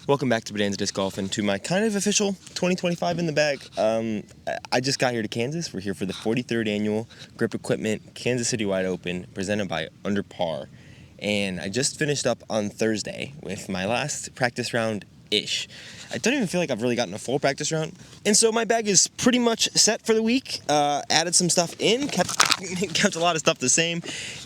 Welcome back to Bodanza Disc Golf and to my kind of official 2025 in the bag. I just got here to Kansas. We're here for the 43rd annual Grip Equipment Kansas Citywide Open presented by Under Par. And I just finished up on Thursday with my last practice round-ish. I don't even feel like I've really gotten a full practice round. And so my bag is pretty much set for the week. Added some stuff in, kept a lot of stuff the same.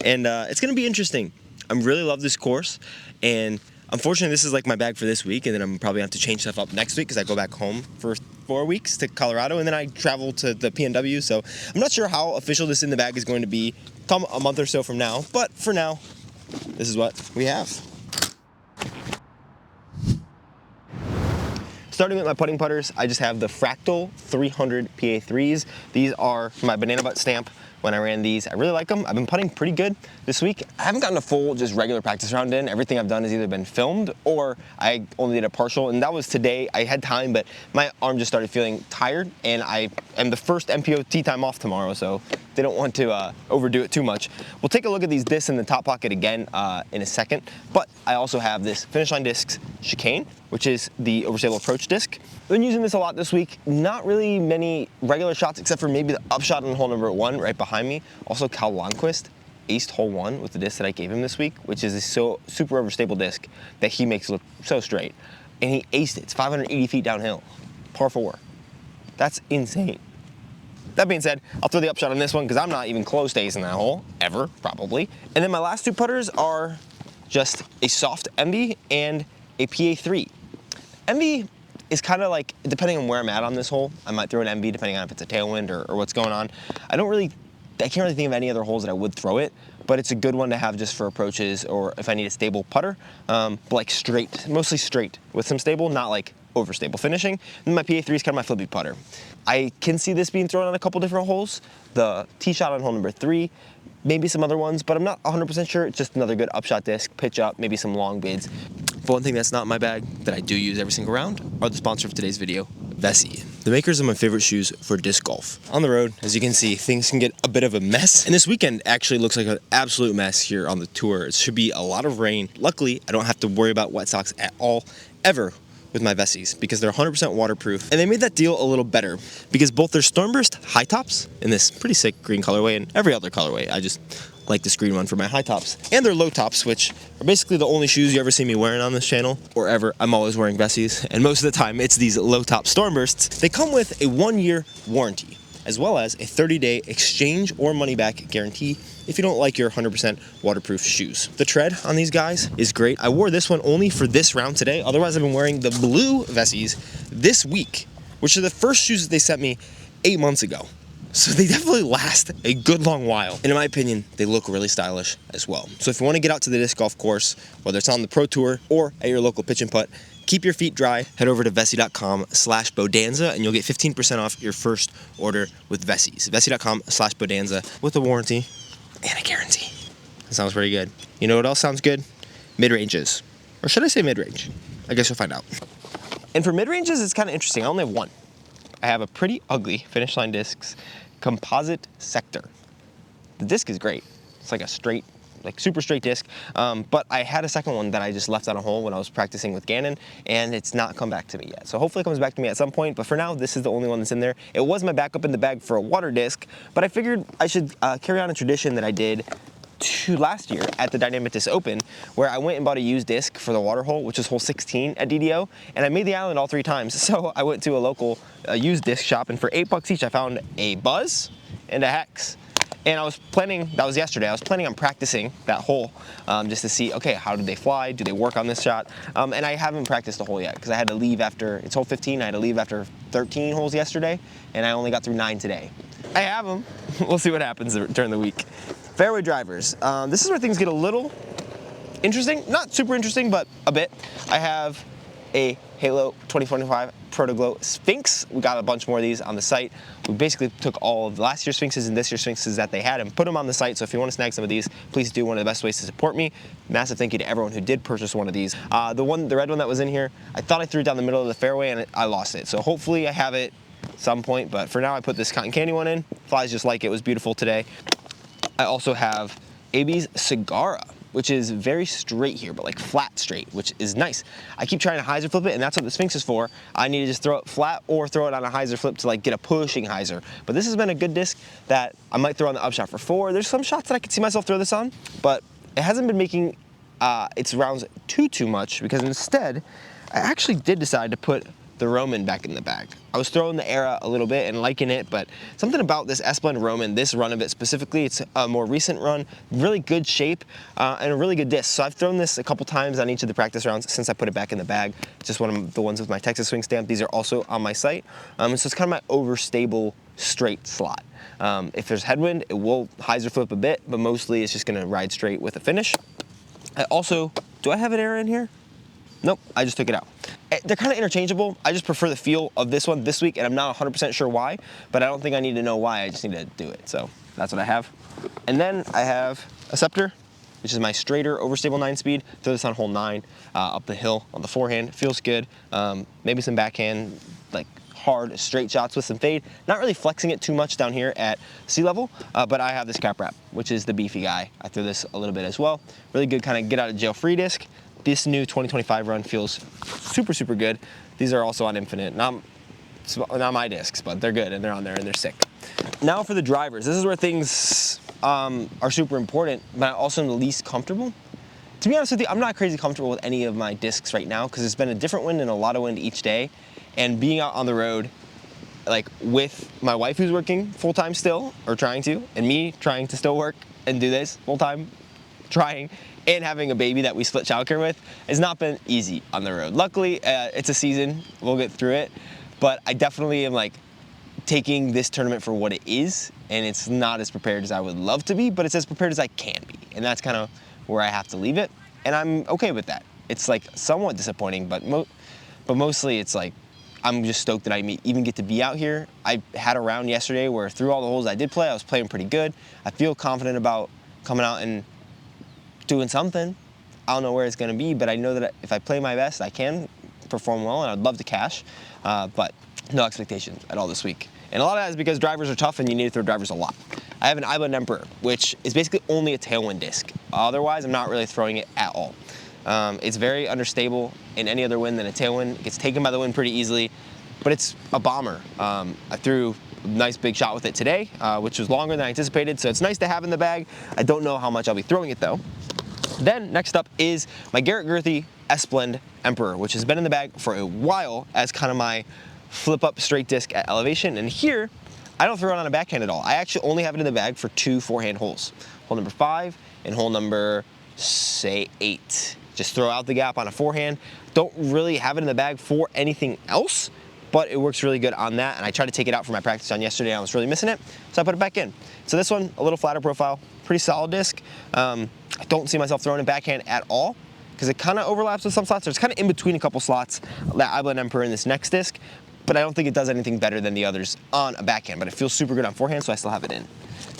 And it's going to be interesting. I really love this course. And unfortunately, this is like my bag for this week, and then I'm probably going to have to change stuff up next week because I go back home for 4 weeks to Colorado, and then I travel to the PNW. So I'm not sure how official this in the bag is going to be come a month or so from now, but for now, this is what we have. Starting with my putting putters, I just have the Fractal 300 PA3s. These are my banana butt stamp. When I ran these, I really like them. I've been putting pretty good this week. I haven't gotten a full, just regular practice round in. Everything I've done has either been filmed or I only did a partial, and that was today. I had time, but my arm just started feeling tired, and I am the first MPO tee time off tomorrow, so they don't want to overdo it too much. We'll take a look at these discs in the top pocket again in a second, but I also have this Finish Line Discs Chicane, which is the overstable approach disc. I've been using this a lot this week. Not really many regular shots except for maybe the upshot on hole number 1 right behind me. Also, Cal Lundquist aced hole 1 with the disc that I gave him this week, which is a super overstable disc that he makes look so straight. And he aced it. It's 580 feet downhill, par 4. That's insane. That being said, I'll throw the upshot on this one because I'm not even close to acing that hole, ever, probably. And then my last two putters are just a soft MB and a PA3. MB is kind of like, depending on where I'm at on this hole, I might throw an MB depending on if it's a tailwind or what's going on. I can't really think of any other holes that I would throw it, but it's a good one to have just for approaches or if I need a stable putter, but like straight, mostly straight with some stable, not like overstable finishing. And my PA3 is kind of my flippy putter. I can see this being thrown on a couple different holes. The tee shot on hole number 3, maybe some other ones, but I'm not 100% sure. It's just another good upshot disc, pitch up, maybe some long bids. But one thing that's not in my bag that I do use every single round are the sponsor of today's video, Vessie, the makers of my favorite shoes for disc golf. On the road, as you can see, things can get a bit of a mess. And this weekend actually looks like an absolute mess here on the tour. It should be a lot of rain. Luckily, I don't have to worry about wet socks at all, ever, with my Vessies because they're 100% waterproof. And they made that deal a little better because both their Stormburst high tops in this pretty sick green colorway and every other colorway, I just like this green one for my high tops, and their low tops, which are basically the only shoes you ever see me wearing on this channel, or ever. I'm always wearing Vessies, and most of the time it's these low top Stormbursts. They come with a 1-year warranty, as well as a 30-day exchange or money-back guarantee if you don't like your 100% waterproof shoes. The tread on these guys is great. I wore this one only for this round today. Otherwise, I've been wearing the blue Vessies this week, which are the first shoes that they sent me 8 months ago. So they definitely last a good long while. And in my opinion, they look really stylish as well. So if you want to get out to the disc golf course, whether it's on the Pro Tour or at your local pitch and putt, keep your feet dry. Head over to Vessie.com/Bodanza and you'll get 15% off your first order with Vessies. Vessie.com/Bodanza with a warranty and a guarantee. That sounds pretty good. You know what else sounds good? Mid-ranges. Or should I say mid-range? I guess you'll find out. And for mid-ranges, it's kind of interesting. I only have one. I have a pretty ugly Finish Line Discs Composite Sector. The disc is great. It's like a straight, like super straight disc, but I had a second one that I just left on a hole when I was practicing with Gannon, and it's not come back to me yet. So hopefully it comes back to me at some point, but for now, this is the only one that's in there. It was my backup in the bag for a water disc, but I figured I should carry on a tradition that I did last year at the Dynamic Disc Open, where I went and bought a used disc for the water hole, which is hole 16 at DDO, and I made the island all 3 times. So I went to a local used disc shop, and for $8 each, I found a Buzz and a Hex. And I was planning, that was yesterday, I was planning on practicing that hole just to see, okay, how did they fly? Do they work on this shot? And I haven't practiced the hole yet because I had to leave after, it's hole 15, I had to leave after 13 holes yesterday, and I only got through 9 today. I have them. We'll see what happens during the week. Fairway drivers. This is where things get a little interesting. Not super interesting, but a bit. I have a Halo 2025 Protoglow Sphinx. We got a bunch more of these on the site. We basically took all of last year's Sphinxes and this year's Sphinxes that they had and put them on the site. So if you want to snag some of these, please do. One of the best ways to support me. Massive thank you to everyone who did purchase one of these. The red one that was in here, I thought I threw it down the middle of the fairway and I lost it. So hopefully I have it some point, but for now I put this cotton candy one in. Flies just like it. It was beautiful today. I also have AB's Sagara. which is very straight here, but like flat straight, which is nice. I keep trying to hyzer flip it, and that's what the Sphinx is for. I need to just throw it flat or throw it on a hyzer flip to like get a pushing hyzer. But this has been a good disc that I might throw on the upshot for 4. There's some shots that I could see myself throw this on, but it hasn't been making its rounds too much, because instead, I actually did decide to put the Roman back in the bag. I was throwing the Era a little bit and liking it, but something about this S-Blend Roman, this run of it specifically, it's a more recent run, really good shape, and a really good disc. So I've thrown this a couple times on each of the practice rounds since I put it back in the bag. Just one of the ones with my Texas swing stamp. These are also on my site. So it's kind of my overstable straight slot. If there's headwind, it will hyzer flip a bit, but mostly it's just gonna ride straight with a finish. I also, do I have an Era in here? Nope, I just took it out. They're kind of interchangeable. I just prefer the feel of this one this week, and I'm not 100% sure why, but I don't think I need to know why, I just need to do it. So that's what I have. And then I have a Scepter, which is my straighter overstable 9-speed. Throw this on hole 9, up the hill on the forehand. Feels good. Maybe some backhand, like hard straight shots with some fade. Not really flexing it too much down here at sea level, but I have this cap wrap, which is the beefy guy. I throw this a little bit as well. Really good kind of get out of jail free disc. This new 2025 run feels super good. These are also on Infinite. Not my discs, but they're good and they're on there and they're sick. Now for the drivers. This is where things are super important, but also the least comfortable. To be honest with you, I'm not crazy comfortable with any of my discs right now, because it's been a different wind and a lot of wind each day. And being out on the road, like with my wife who's working full-time still, or trying to, and me trying to still work and do this full-time, trying, and having a baby that we split childcare with, has not been easy on the road. Luckily, it's a season, we'll get through it, but I definitely am like taking this tournament for what it is, and it's not as prepared as I would love to be, but it's as prepared as I can be, and that's kind of where I have to leave it, and I'm okay with that. It's like somewhat disappointing, but mostly it's like, I'm just stoked that I even get to be out here. I had a round yesterday where through all the holes I did play, I was playing pretty good. I feel confident about coming out and doing something. I don't know where it's gonna be, but I know that if I play my best, I can perform well, and I'd love to cash, but no expectations at all this week. And a lot of that is because drivers are tough and you need to throw drivers a lot. I have an Island Emperor, which is basically only a tailwind disc. Otherwise, I'm not really throwing it at all. It's very understable in any other wind than a tailwind. It gets taken by the wind pretty easily, but it's a bomber. I threw a nice big shot with it today, which was longer than I anticipated, so it's nice to have in the bag. I don't know how much I'll be throwing it though. Then next up is my Garrett Gurthie S-Blend Emperor, which has been in the bag for a while as kind of my flip up straight disc at elevation. And here, I don't throw it on a backhand at all. I actually only have it in the bag for 2 forehand holes. Hole number 5 and hole number, say, 8. Just throw out the gap on a forehand. Don't really have it in the bag for anything else, but it works really good on that. And I tried to take it out for my practice on yesterday, and I was really missing it, so I put it back in. So this one, a little flatter profile, pretty solid disc. I don't see myself throwing it backhand at all, because it kind of overlaps with some slots. So it's kind of in between a couple slots, that Island Emperor and this next disc, but I don't think it does anything better than the others on a backhand, but it feels super good on forehand, so I still have it in.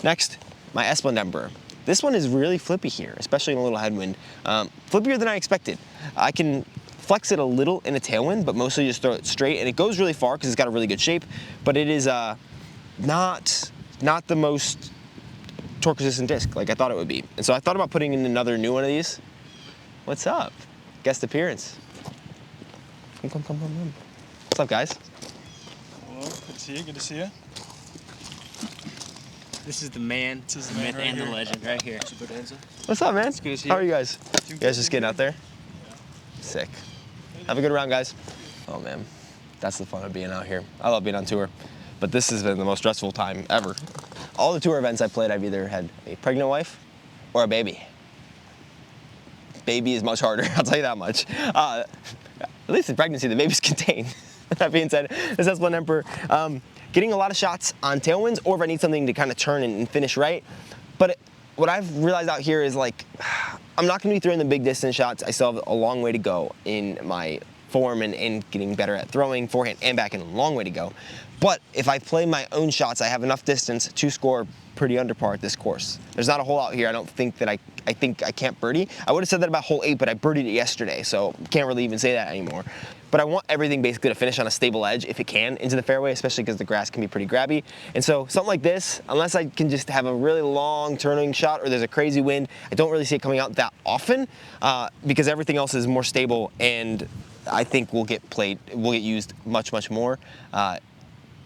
Next, my S-Blend Emperor. This one is really flippy here, especially in a little headwind. Flippier than I expected. I can flex it a little in a tailwind, but mostly just throw it straight, and it goes really far because it's got a really good shape, but it is not the most torque resistant disc like I thought it would be. And so I thought about putting in another new one of these. What's up? Guest appearance. Come. What's up, guys? Hello, good to see you, good to see you. This is the man, This is the the man myth, right and the here. legend right here. Bodanza. What's up, man? It's good to see How you. are you guys? You guys just getting out there? Sick. Have a good round, guys. Oh, man. That's the fun of being out here. I love being on tour, but this has been the most stressful time ever. All the tour events I played, I've either had a pregnant wife or a baby. Baby is much harder, I'll tell you that much. At least in pregnancy, the baby's contained. That being said, this S-Blend Emperor, getting a lot of shots on tailwinds, or if I need something to kind of turn and finish right. But what I've realized out here is, like, I'm not going to be throwing the big distance shots. I still have a long way to go in my form and getting better at throwing forehand and backhand. A long way to go. But if I play my own shots, I have enough distance to score pretty under par at this course. There's not a hole out here I don't think that I think I can't birdie. I would have said that about hole 8, but I birdied it yesterday, so can't really even say that anymore. But I want everything basically to finish on a stable edge if it can into the fairway, especially because the grass can be pretty grabby. And so something like this, unless I can just have a really long turning shot or there's a crazy wind, I don't really see it coming out that often because everything else is more stable, and I think will get used much, much more.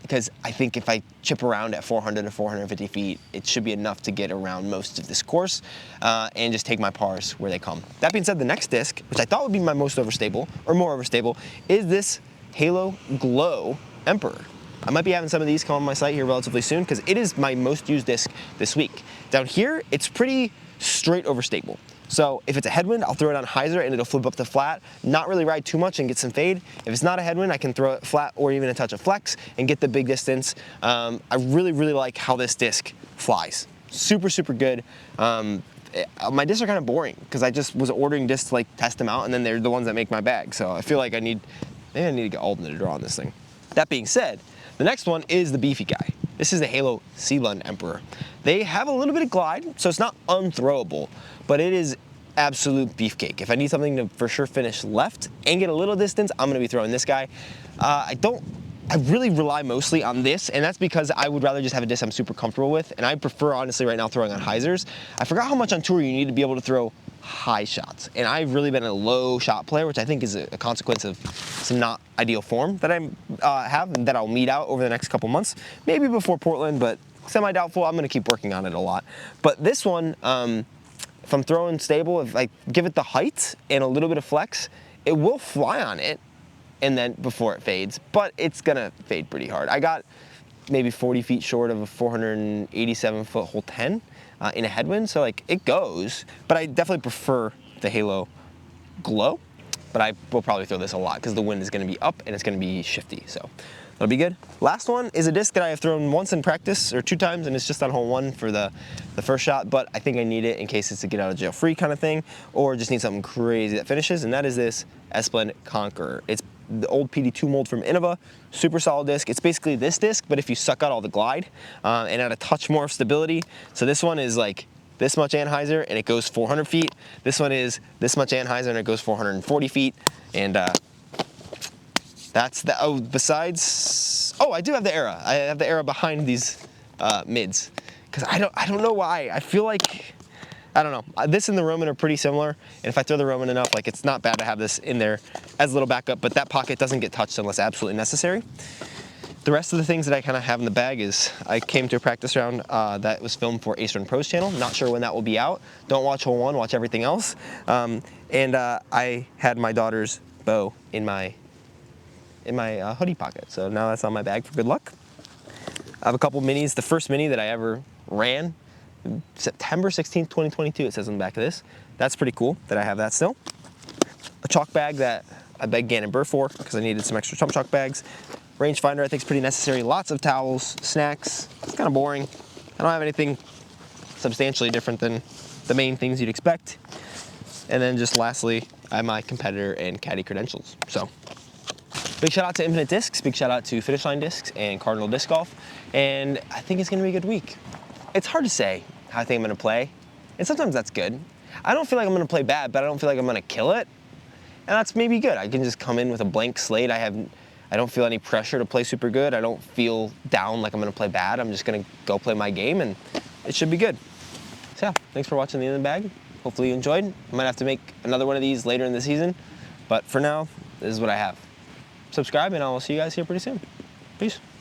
Because I think if I chip around at 400 to 450 feet, it should be enough to get around most of this course and just take my pars where they come. That being said, the next disc, which I thought would be my most overstable, or more overstable, is this Halo Glow Emperor. I might be having some of these come on my site here relatively soon because it is my most used disc this week. Down here, it's pretty straight overstable. So if it's a headwind, I'll throw it on hyzer and it'll flip up to flat, not really ride too much and get some fade. If it's not a headwind, I can throw it flat or even a touch of flex and get the big distance. I really, really like how this disc flies. Super, super good. My discs are kind of boring because I just was ordering discs to like test them out, and then they're the ones that make my bag. So I feel like maybe I need to get Alden to draw on this thing. That being said, the next one is the beefy guy. This is the Halo Sea Lund Emperor. They have a little bit of glide, so it's not unthrowable, but it is absolute beefcake. If I need something to for sure finish left and get a little distance, I'm gonna be throwing this guy. I really rely mostly on this, and that's because I would rather just have a disc I'm super comfortable with, and I prefer, honestly, right now throwing on hyzers. I forgot how much on tour you need to be able to throw high shots, and I've really been a low shot player, which I think is a consequence of some not ideal form that I have and that I'll meet out over the next couple months, maybe before Portland, but semi-doubtful. I'm gonna keep working on it a lot. But this one, if I'm throwing stable, if I give it the height and a little bit of flex, it will fly on it, and then before it fades, but it's gonna fade pretty hard. I got maybe 40 feet short of a 487 foot hole 10 in a headwind, so like it goes, but I definitely prefer the Halo Glow, but I will probably throw this a lot because the wind is gonna be up and it's gonna be shifty, so that'll be good. Last one is a disc that I have thrown once in practice, or 2 times, and it's just on hole 1 for the first shot, but I think I need it in case it's a get out of jail free kind of thing, or just need something crazy that finishes, and that is this Esplin Conqueror. It's the old PD2 mold from Innova, super solid disc. It's basically this disc, but if you suck out all the glide and add a touch more of stability. So this one is like this much anhyzer and it goes 400 feet. This one is this much anhyzer and it goes 440 feet. And that's the, oh, besides, oh, I do have the Era. I have the Era behind these mids. Because I don't know why. I feel like, I don't know. This and the Roman are pretty similar, and if I throw the Roman enough, like it's not bad to have this in there as a little backup, but that pocket doesn't get touched unless absolutely necessary. The rest of the things that I kind of have in the bag is, I came to a practice round that was filmed for Ace Run Pro's channel. Not sure when that will be out. Don't watch hole 1, watch everything else. I had my daughter's bow in my hoodie pocket, so now that's on my bag for good luck. I have a couple minis. The first mini that I ever ran, September 16th, 2022, it says on the back of this. That's pretty cool that I have that still. A chalk bag that I begged Gannon Burr for because I needed some extra chump chalk bags. Rangefinder I think is pretty necessary. Lots of towels, snacks. It's kind of boring. I don't have anything substantially different than the main things you'd expect. And then just lastly, I have my competitor and caddy credentials. So big shout out to Infinite Discs, big shout out to Finish Line Discs and Cardinal Disc Golf. And I think it's gonna be a good week. It's hard to say how I think I'm gonna play, and sometimes that's good. I don't feel like I'm gonna play bad, but I don't feel like I'm gonna kill it, and that's maybe good. I can just come in with a blank slate. I don't feel any pressure to play super good. I don't feel down like I'm gonna play bad. I'm just gonna go play my game, and it should be good. So yeah, thanks for watching the In the Bag. Hopefully you enjoyed. I might have to make another one of these later in the season, but for now, this is what I have. Subscribe, and I will see you guys here pretty soon. Peace.